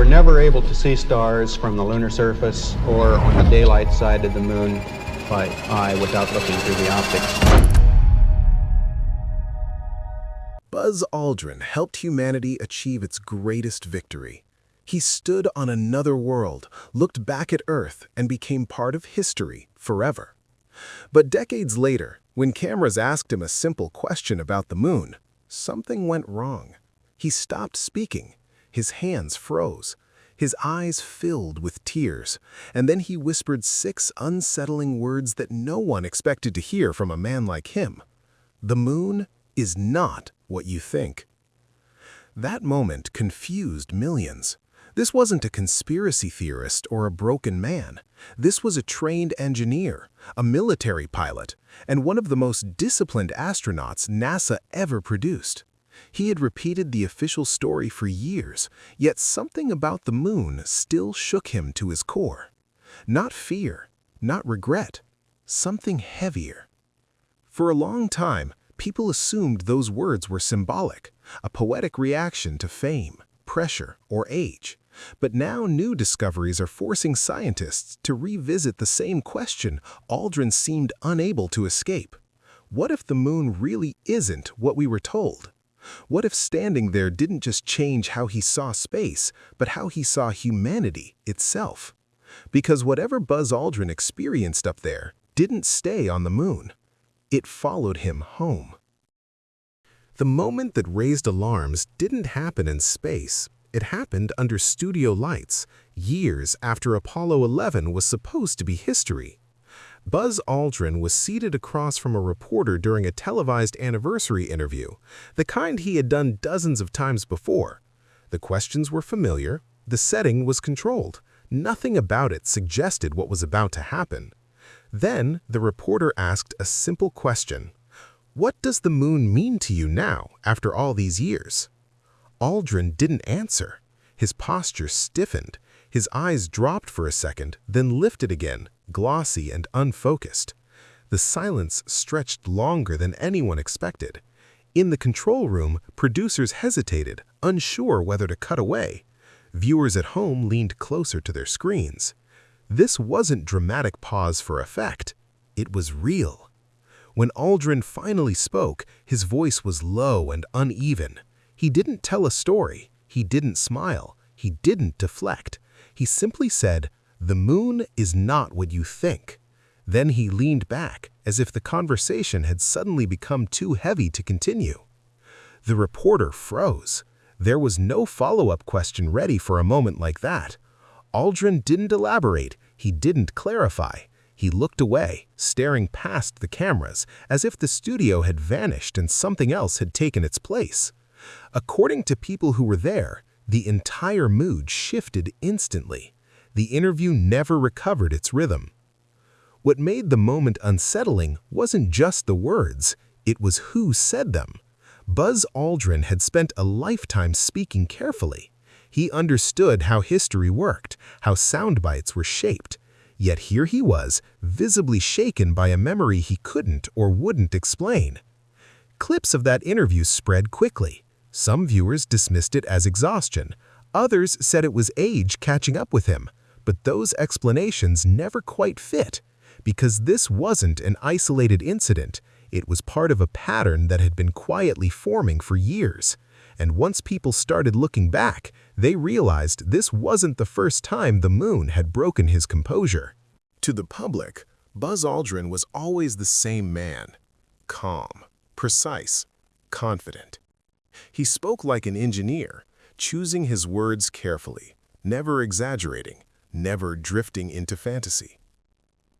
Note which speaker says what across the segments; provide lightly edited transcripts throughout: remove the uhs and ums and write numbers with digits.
Speaker 1: never able to see stars from the lunar surface or on the daylight side of the moon by eye without looking through the optics.
Speaker 2: Buzz Aldrin helped humanity achieve its greatest victory. He stood on another world, looked back at Earth, and became part of history forever. But decades later, when cameras asked him a simple question about the moon, something went wrong. He stopped speaking. His hands froze. His eyes filled with tears, and then he whispered 6 unsettling words that no one expected to hear from a man like him. The moon is not what you think. That moment confused millions. This wasn't a conspiracy theorist or a broken man. This was a trained engineer, a military pilot, and one of the most disciplined astronauts NASA ever produced. He had repeated the official story for years, yet something about the moon still shook him to his core. Not fear, not regret, something heavier. For a long time, people assumed those words were symbolic, a poetic reaction to fame, pressure, or age. But now new discoveries are forcing scientists to revisit the same question Aldrin seemed unable to escape. What if the moon really isn't what we were told? What if standing there didn't just change how he saw space, but how he saw humanity itself? Because whatever Buzz Aldrin experienced up there didn't stay on the moon. It followed him home. The moment that raised alarms didn't happen in space. It happened under studio lights, years after Apollo 11 was supposed to be history. Buzz Aldrin was seated across from a reporter during a televised anniversary interview, the kind he had done dozens of times before. The questions were familiar, the setting was controlled. Nothing about it suggested what was about to happen. Then the reporter asked a simple question. What does the moon mean to you now, after all these years? Aldrin didn't answer. His posture stiffened. His eyes dropped for a second, then lifted again, glossy and unfocused. The silence stretched longer than anyone expected. In the control room, producers hesitated, unsure whether to cut away. Viewers at home leaned closer to their screens. This wasn't dramatic pause for effect. It was real. When Aldrin finally spoke, his voice was low and uneven. He didn't tell a story. He didn't smile. He didn't deflect. He simply said, "The moon is not what you think." Then he leaned back, as if the conversation had suddenly become too heavy to continue. The reporter froze. There was no follow-up question ready for a moment like that. Aldrin didn't elaborate. He didn't clarify. He looked away, staring past the cameras, as if the studio had vanished and something else had taken its place. According to people who were there, the entire mood shifted instantly. The interview never recovered its rhythm. What made the moment unsettling wasn't just the words, it was who said them. Buzz Aldrin had spent a lifetime speaking carefully. He understood how history worked, how sound bites were shaped. Yet here he was, visibly shaken by a memory he couldn't or wouldn't explain. Clips of that interview spread quickly. Some viewers dismissed it as exhaustion. Others said it was age catching up with him. But those explanations never quite fit, because this wasn't an isolated incident. It was part of a pattern that had been quietly forming for years. And once people started looking back, they realized this wasn't the first time the moon had broken his composure. To the public, Buzz Aldrin was always the same man. Calm, precise, confident. He spoke like an engineer, choosing his words carefully, never exaggerating, never drifting into fantasy.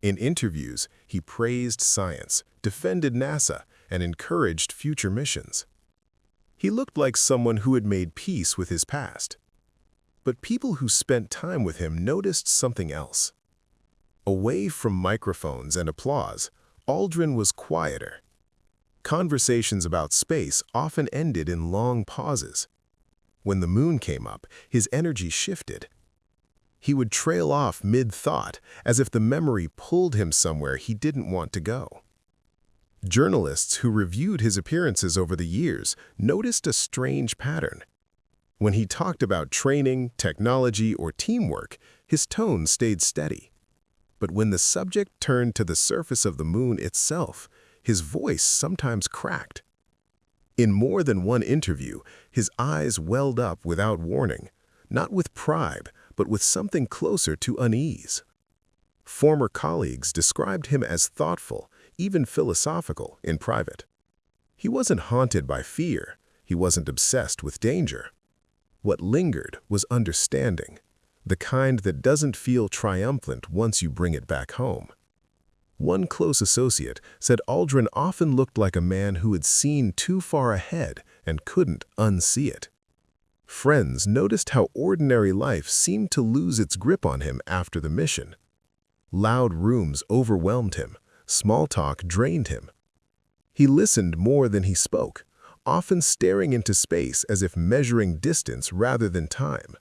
Speaker 2: In interviews, he praised science, defended NASA, and encouraged future missions. He looked like someone who had made peace with his past. But people who spent time with him noticed something else. Away from microphones and applause, Aldrin was quieter. Conversations about space often ended in long pauses. When the moon came up, his energy shifted. He would trail off mid-thought, as if the memory pulled him somewhere he didn't want to go. Journalists who reviewed his appearances over the years noticed a strange pattern. When he talked about training, technology, or teamwork, his tone stayed steady. But when the subject turned to the surface of the moon itself, his voice sometimes cracked. In more than one interview, his eyes welled up without warning, not with pride, but with something closer to unease. Former colleagues described him as thoughtful, even philosophical, in private. He wasn't haunted by fear. He wasn't obsessed with danger. What lingered was understanding, the kind that doesn't feel triumphant once you bring it back home. One close associate said Aldrin often looked like a man who had seen too far ahead and couldn't unsee it. Friends noticed how ordinary life seemed to lose its grip on him after the mission. Loud rooms overwhelmed him, small talk drained him. He listened more than he spoke, often staring into space as if measuring distance rather than time.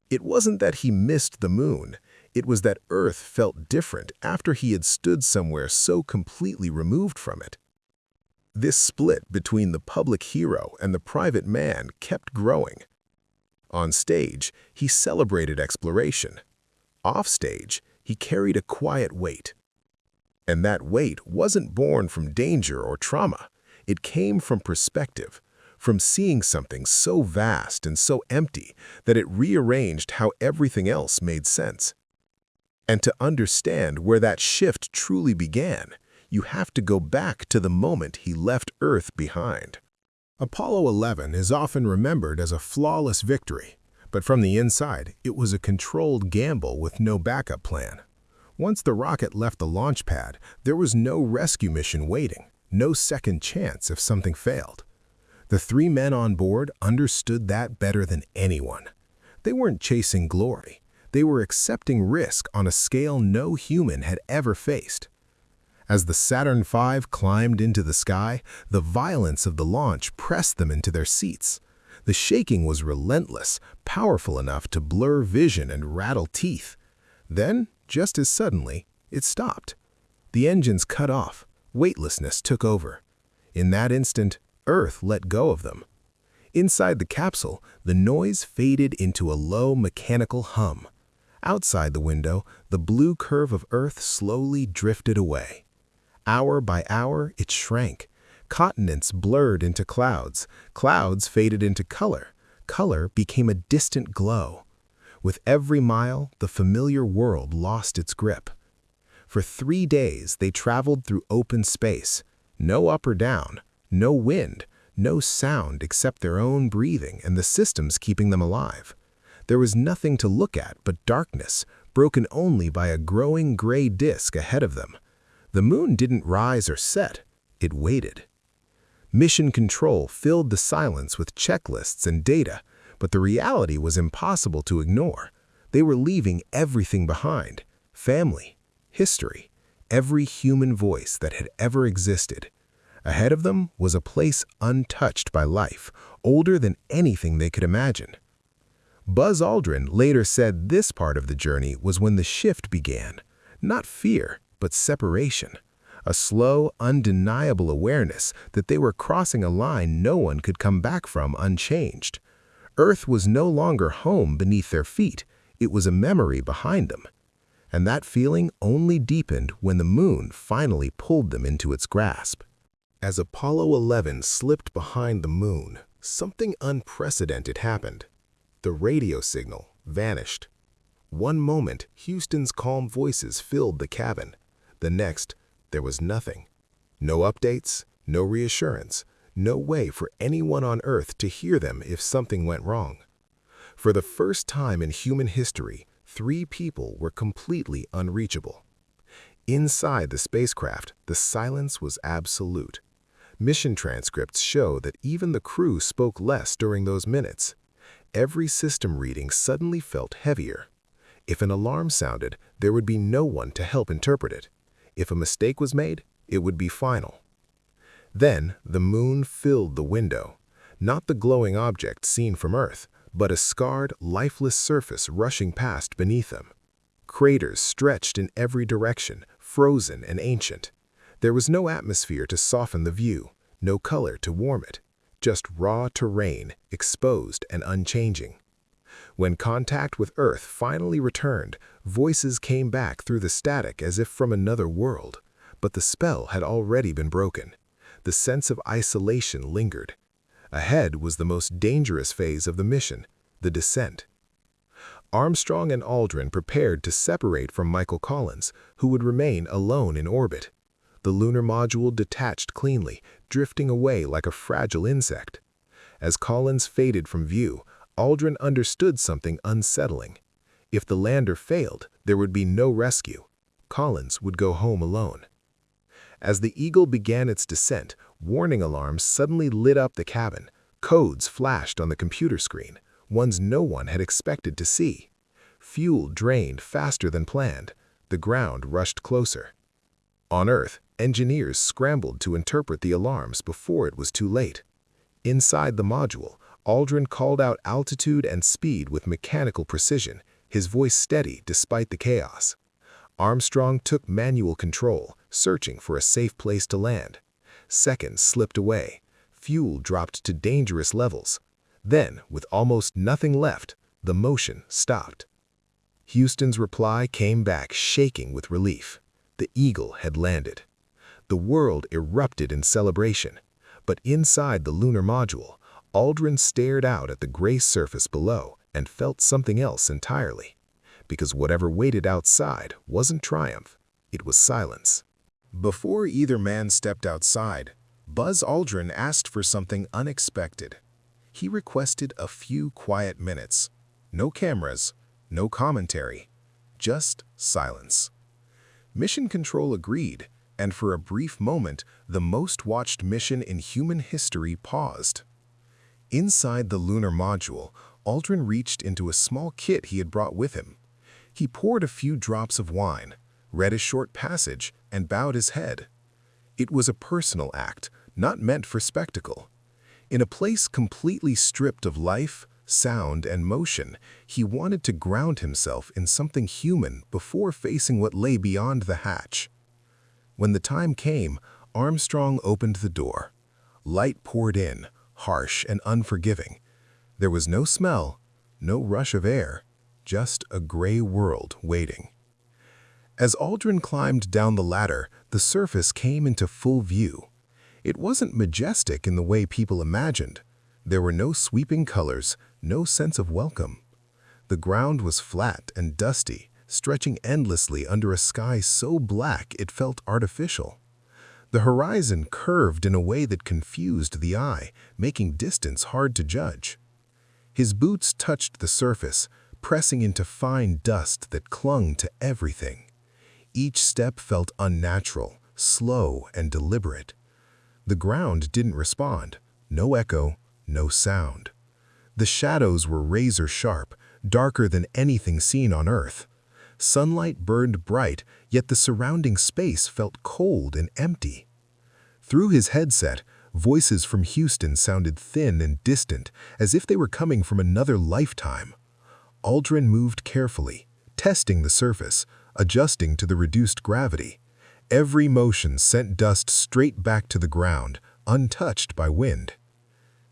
Speaker 2: It wasn't that he missed the moon, it was that Earth felt different after he had stood somewhere so completely removed from it. This split between the public hero and the private man kept growing. On stage, he celebrated exploration. Off stage, he carried a quiet weight. And that weight wasn't born from danger or trauma. It came from perspective, from seeing something so vast and so empty that it rearranged how everything else made sense. And to understand where that shift truly began, you have to go back to the moment he left Earth behind. Apollo 11 is often remembered as a flawless victory, but from the inside, it was a controlled gamble with no backup plan. Once the rocket left the launch pad, there was no rescue mission waiting, no second chance if something failed. The 3 men on board understood that better than anyone. They weren't chasing glory. They were accepting risk on a scale no human had ever faced. As the Saturn V climbed into the sky, the violence of the launch pressed them into their seats. The shaking was relentless, powerful enough to blur vision and rattle teeth. Then, just as suddenly, it stopped. The engines cut off. Weightlessness took over. In that instant, Earth let go of them. Inside the capsule, the noise faded into a low mechanical hum. Outside the window, the blue curve of Earth slowly drifted away. Hour by hour, it shrank. Continents blurred into clouds. Clouds faded into color. Color became a distant glow. With every mile, the familiar world lost its grip. For 3 days, they traveled through open space. No up or down, no wind, no sound except their own breathing and the systems keeping them alive. There was nothing to look at but darkness, broken only by a growing gray disk ahead of them. The moon didn't rise or set, it waited. Mission control filled the silence with checklists and data, but the reality was impossible to ignore. They were leaving everything behind: family, history, every human voice that had ever existed. Ahead of them was a place untouched by life, older than anything they could imagine. Buzz Aldrin later said this part of the journey was when the shift began. Not fear, but separation. A slow, undeniable awareness that they were crossing a line no one could come back from unchanged. Earth was no longer home beneath their feet. It was a memory behind them. And that feeling only deepened when the moon finally pulled them into its grasp. As Apollo 11 slipped behind the moon, something unprecedented happened. The radio signal vanished. One moment, Houston's calm voices filled the cabin. The next, there was nothing. No updates, no reassurance, no way for anyone on Earth to hear them if something went wrong. For the first time in human history, 3 people were completely unreachable. Inside the spacecraft, the silence was absolute. Mission transcripts show that even the crew spoke less during those minutes. Every system reading suddenly felt heavier. If an alarm sounded, there would be no one to help interpret it. If a mistake was made, it would be final. Then the moon filled the window, not the glowing object seen from Earth, but a scarred, lifeless surface rushing past beneath them. Craters stretched in every direction, frozen and ancient. There was no atmosphere to soften the view, no color to warm it. just raw terrain, exposed and unchanging. When contact with Earth finally returned, voices came back through the static as if from another world. But the spell had already been broken. The sense of isolation lingered. Ahead was the most dangerous phase of the mission, the descent. Armstrong and Aldrin prepared to separate from Michael Collins, who would remain alone in orbit. The lunar module detached cleanly, drifting away like a fragile insect. As Collins faded from view, Aldrin understood something unsettling. If the lander failed, there would be no rescue. Collins would go home alone. As the Eagle began its descent, warning alarms suddenly lit up the cabin. Codes flashed on the computer screen, ones no one had expected to see. Fuel drained faster than planned. The ground rushed closer. On Earth, engineers scrambled to interpret the alarms before it was too late. Inside the module, Aldrin called out altitude and speed with mechanical precision, his voice steady despite the chaos. Armstrong took manual control, searching for a safe place to land. Seconds slipped away. Fuel dropped to dangerous levels. Then, with almost nothing left, the motion stopped. Houston's reply came back shaking with relief. The Eagle had landed. The world erupted in celebration. But inside the lunar module, Aldrin stared out at the gray surface below and felt something else entirely. Because whatever waited outside wasn't triumph, it was silence. Before either man stepped outside, Buzz Aldrin asked for something unexpected. He requested a few quiet minutes. No cameras, no commentary, just silence. Mission Control agreed, and for a brief moment, the most watched mission in human history paused. Inside the lunar module, Aldrin reached into a small kit he had brought with him. He poured a few drops of wine, read a short passage, and bowed his head. It was a personal act, not meant for spectacle. In a place completely stripped of life, sound, and motion, he wanted to ground himself in something human before facing what lay beyond the hatch. When the time came, Armstrong opened the door. Light poured in, harsh and unforgiving. There was no smell, no rush of air, just a gray world waiting. As Aldrin climbed down the ladder, the surface came into full view. It wasn't majestic in the way people imagined. There were no sweeping colors, no sense of welcome. The ground was flat and dusty, stretching endlessly under a sky so black it felt artificial. The horizon curved in a way that confused the eye, making distance hard to judge. His boots touched the surface, pressing into fine dust that clung to everything. Each step felt unnatural, slow, and deliberate. The ground didn't respond. No echo, no sound. The shadows were razor-sharp, darker than anything seen on Earth. Sunlight burned bright, yet the surrounding space felt cold and empty. Through his headset, voices from Houston sounded thin and distant, as if they were coming from another lifetime. Aldrin moved carefully, testing the surface, adjusting to the reduced gravity. Every motion sent dust straight back to the ground, untouched by wind.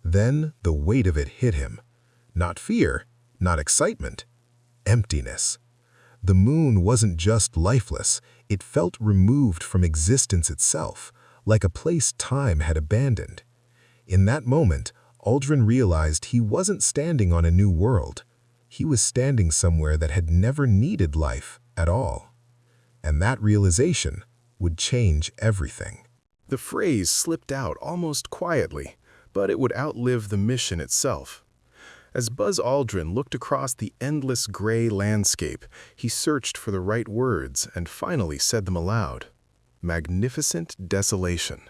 Speaker 2: Then the weight of it hit him. Not fear, not excitement, emptiness. The moon wasn't just lifeless, it felt removed from existence itself, like a place time had abandoned. In that moment, Aldrin realized he wasn't standing on a new world. He was standing somewhere that had never needed life at all. And that realization would change everything. The phrase slipped out almost quietly, but it would outlive the mission itself. As Buzz Aldrin looked across the endless gray landscape, he searched for the right words and finally said them aloud. Magnificent desolation.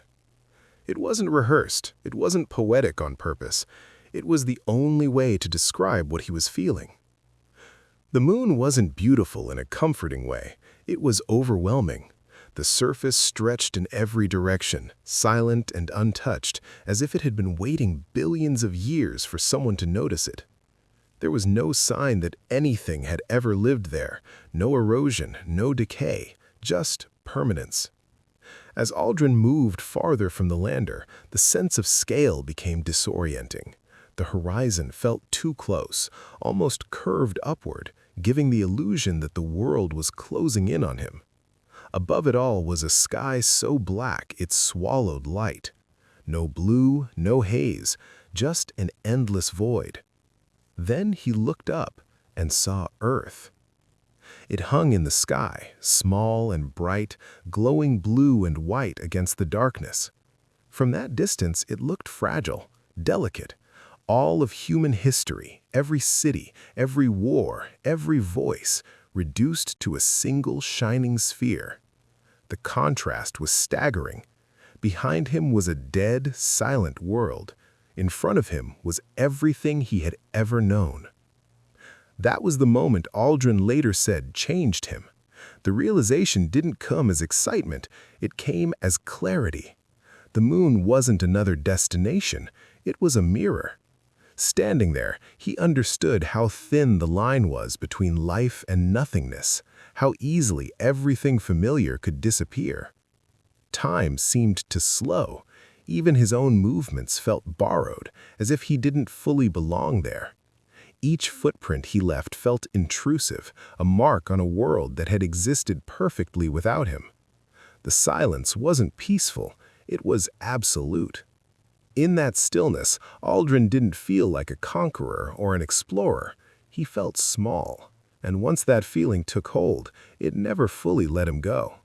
Speaker 2: It wasn't rehearsed, it wasn't poetic on purpose. It was the only way to describe what he was feeling. The moon wasn't beautiful in a comforting way, it was overwhelming. The surface stretched in every direction, silent and untouched, as if it had been waiting billions of years for someone to notice it. There was no sign that anything had ever lived there, no erosion, no decay, just permanence. As Aldrin moved farther from the lander, the sense of scale became disorienting. The horizon felt too close, almost curved upward, giving the illusion that the world was closing in on him. Above it all was a sky so black it swallowed light. No blue, no haze, just an endless void. Then he looked up and saw Earth. It hung in the sky, small and bright, glowing blue and white against the darkness. From that distance, it looked fragile, delicate. All of human history, every city, every war, every voice, reduced to a single shining sphere. The contrast was staggering. Behind him was a dead, silent world. In front of him was everything he had ever known. That was the moment Aldrin later said changed him. The realization didn't come as excitement, it came as clarity. The moon wasn't another destination, it was a mirror. Standing there, he understood how thin the line was between life and nothingness, how easily everything familiar could disappear. Time seemed to slow. Even his own movements felt borrowed, as if he didn't fully belong there. Each footprint he left felt intrusive, a mark on a world that had existed perfectly without him. The silence wasn't peaceful, it was absolute. In that stillness, Aldrin didn't feel like a conqueror or an explorer. He felt small, and once that feeling took hold, it never fully let him go.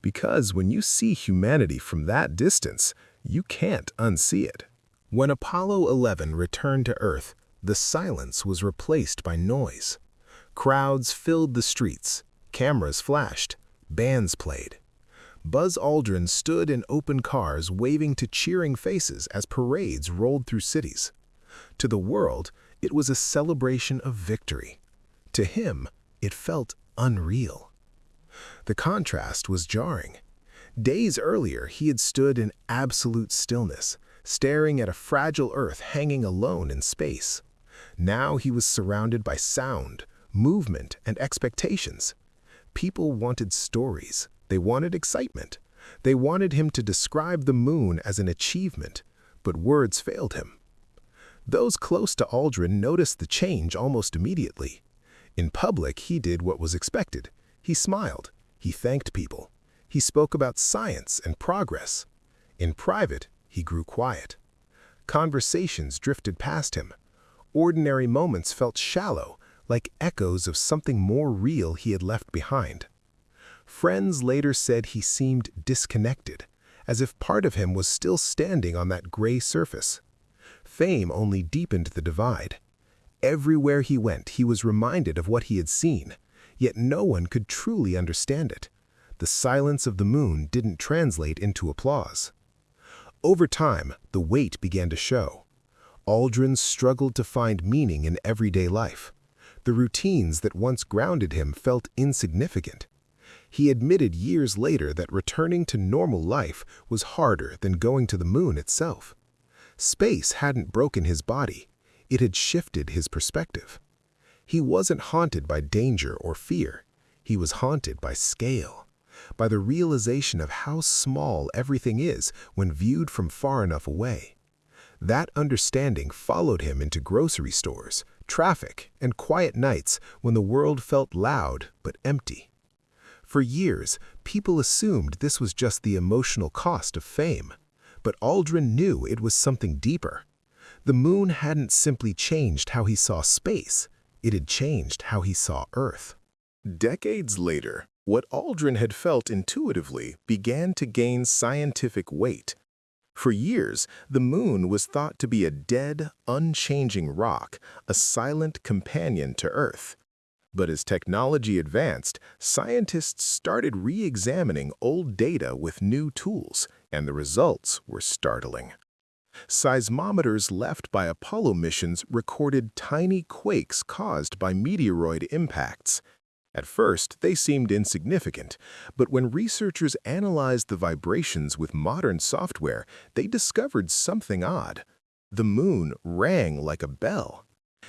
Speaker 2: Because when you see humanity from that distance, you can't unsee it. When Apollo 11 returned to Earth, the silence was replaced by noise. Crowds filled the streets, cameras flashed, bands played. Buzz Aldrin stood in open cars waving to cheering faces as parades rolled through cities. To the world, it was a celebration of victory. To him, it felt unreal. The contrast was jarring. Days earlier, he had stood in absolute stillness, staring at a fragile Earth hanging alone in space. Now he was surrounded by sound, movement, and expectations. People wanted stories. They wanted excitement. They wanted him to describe the moon as an achievement, but words failed him. Those close to Aldrin noticed the change almost immediately. In public, he did what was expected. He smiled. He thanked people. He spoke about science and progress. In private, he grew quiet. Conversations drifted past him. Ordinary moments felt shallow, like echoes of something more real he had left behind. Friends later said he seemed disconnected, as if part of him was still standing on that gray surface. Fame only deepened the divide. Everywhere he went, he was reminded of what he had seen, yet no one could truly understand it. The silence of the moon didn't translate into applause. Over time, the weight began to show. Aldrin struggled to find meaning in everyday life. The routines that once grounded him felt insignificant. He admitted years later that returning to normal life was harder than going to the moon itself. Space hadn't broken his body. It had shifted his perspective. He wasn't haunted by danger or fear. He was haunted by scale, by the realization of how small everything is when viewed from far enough away. That understanding followed him into grocery stores, traffic, and quiet nights when the world felt loud but empty. For years, people assumed this was just the emotional cost of fame, but Aldrin knew it was something deeper. The moon hadn't simply changed how he saw space, it had changed how he saw Earth. Decades later, what Aldrin had felt intuitively began to gain scientific weight. For years, the moon was thought to be a dead, unchanging rock, a silent companion to Earth. But as technology advanced, scientists started re-examining old data with new tools, and the results were startling. Seismometers left by Apollo missions recorded tiny quakes caused by meteoroid impacts. At first, they seemed insignificant, but when researchers analyzed the vibrations with modern software, they discovered something odd. The moon rang like a bell.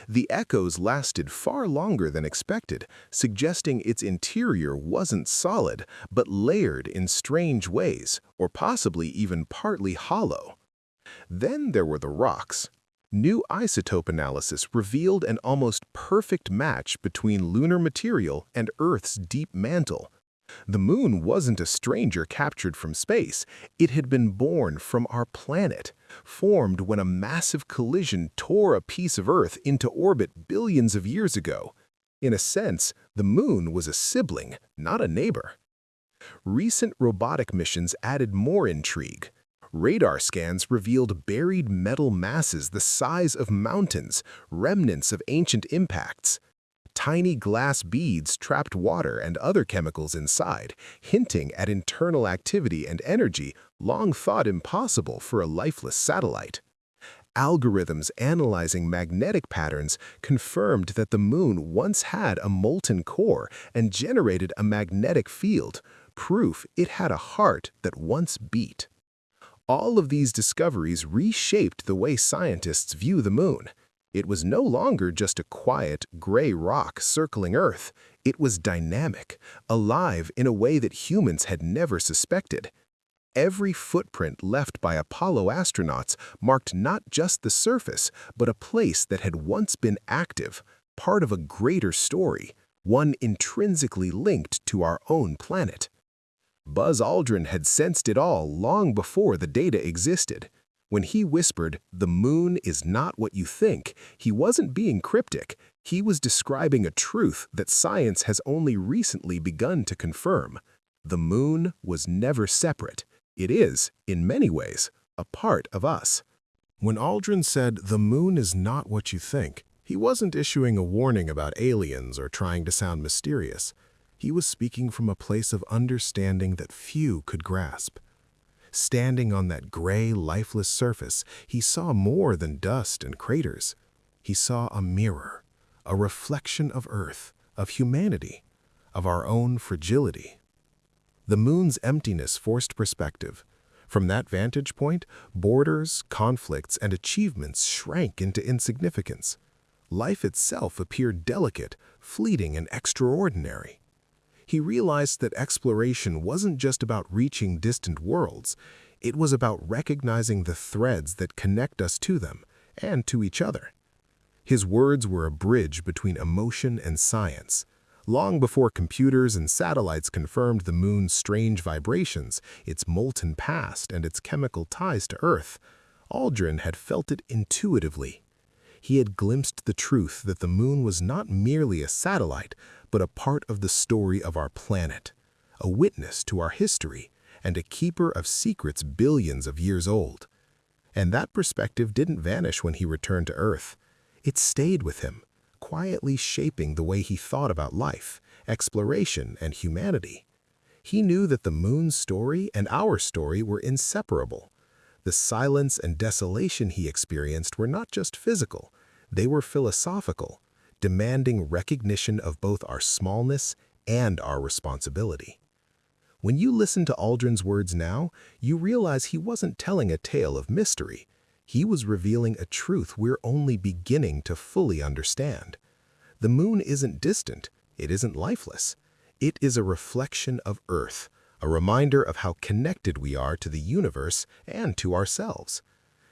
Speaker 2: The echoes lasted far longer than expected, suggesting its interior wasn't solid, but layered in strange ways, or possibly even partly hollow. Then there were the rocks. New isotope analysis revealed an almost perfect match between lunar material and Earth's deep mantle. The moon wasn't a stranger captured from space. It had been born from our planet, formed when a massive collision tore a piece of Earth into orbit billions of years ago. In a sense, the moon was a sibling, not a neighbor. Recent robotic missions added more intrigue. Radar scans revealed buried metal masses the size of mountains, remnants of ancient impacts. Tiny glass beads trapped water and other chemicals inside, hinting at internal activity and energy long thought impossible for a lifeless satellite. Algorithms analyzing magnetic patterns confirmed that the moon once had a molten core and generated a magnetic field, proof it had a heart that once beat. All of these discoveries reshaped the way scientists view the moon. It was no longer just a quiet, gray rock circling Earth. It was dynamic, alive in a way that humans had never suspected. Every footprint left by Apollo astronauts marked not just the surface, but a place that had once been active, part of a greater story, one intrinsically linked to our own planet. Buzz Aldrin had sensed it all long before the data existed. When he whispered, "The moon is not what you think," he wasn't being cryptic. He was describing a truth that science has only recently begun to confirm. The moon was never separate. It is, in many ways, a part of us. When Aldrin said, "The moon is not what you think," he wasn't issuing a warning about aliens or trying to sound mysterious. He was speaking from a place of understanding that few could grasp. Standing on that gray, lifeless surface, he saw more than dust and craters. He saw a mirror, a reflection of Earth, of humanity, of our own fragility. The moon's emptiness forced perspective. From that vantage point, borders, conflicts, and achievements shrank into insignificance. Life itself appeared delicate, fleeting, and extraordinary. He realized that exploration wasn't just about reaching distant worlds. It was about recognizing the threads that connect us to them and to each other. His words were a bridge between emotion and science. Long before computers and satellites confirmed the moon's strange vibrations, its molten past, and its chemical ties to Earth, Aldrin had felt it intuitively. He had glimpsed the truth that the moon was not merely a satellite, but a part of the story of our planet, a witness to our history, and a keeper of secrets billions of years old. And that perspective didn't vanish when he returned to Earth. It stayed with him, quietly shaping the way he thought about life, exploration, and humanity. He knew that the moon's story and our story were inseparable. The silence and desolation he experienced were not just physical, they were philosophical, demanding recognition of both our smallness and our responsibility. When you listen to Aldrin's words now, you realize he wasn't telling a tale of mystery. He was revealing a truth we're only beginning to fully understand. The moon isn't distant, it isn't lifeless. It is a reflection of Earth, a reminder of how connected we are to the universe and to ourselves.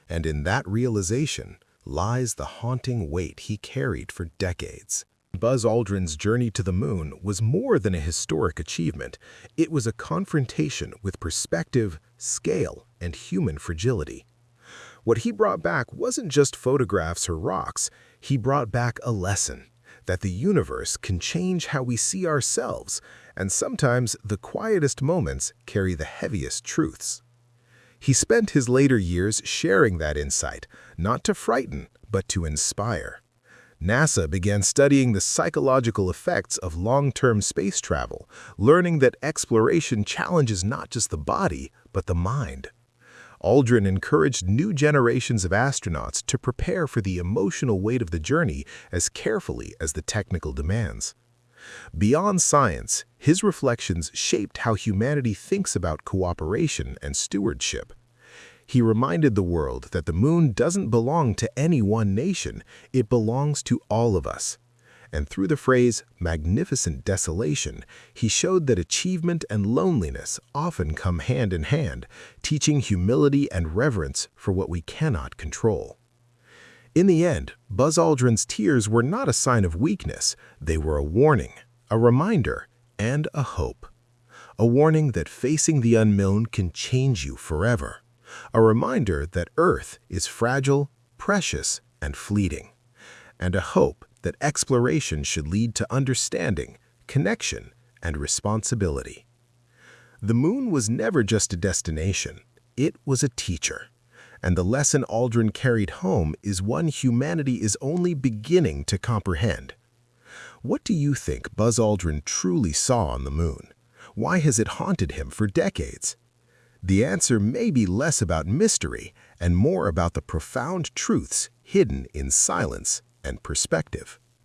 Speaker 2: And in that realization lies the haunting weight he carried for decades. Buzz Aldrin's journey to the moon was more than a historic achievement. It was a confrontation with perspective, scale, and human fragility. What he brought back wasn't just photographs or rocks. He brought back a lesson that the universe can change how we see ourselves, and sometimes the quietest moments carry the heaviest truths. He spent his later years sharing that insight, not to frighten, but to inspire. NASA began studying the psychological effects of long-term space travel, learning that exploration challenges not just the body, but the mind. Aldrin encouraged new generations of astronauts to prepare for the emotional weight of the journey as carefully as the technical demands. Beyond science, his reflections shaped how humanity thinks about cooperation and stewardship. He reminded the world that the moon doesn't belong to any one nation, it belongs to all of us. And through the phrase magnificent desolation, he showed that achievement and loneliness often come hand in hand, teaching humility and reverence for what we cannot control. In the end, Buzz Aldrin's tears were not a sign of weakness, they were a warning, a reminder, and a hope. A warning that facing the unknown can change you forever. A reminder that Earth is fragile, precious, and fleeting. And a hope that exploration should lead to understanding, connection, and responsibility. The moon was never just a destination, it was a teacher. And the lesson Aldrin carried home is one humanity is only beginning to comprehend. What do you think Buzz Aldrin truly saw on the moon? Why has it haunted him for decades? The answer may be less about mystery and more about the profound truths hidden in silence and perspective.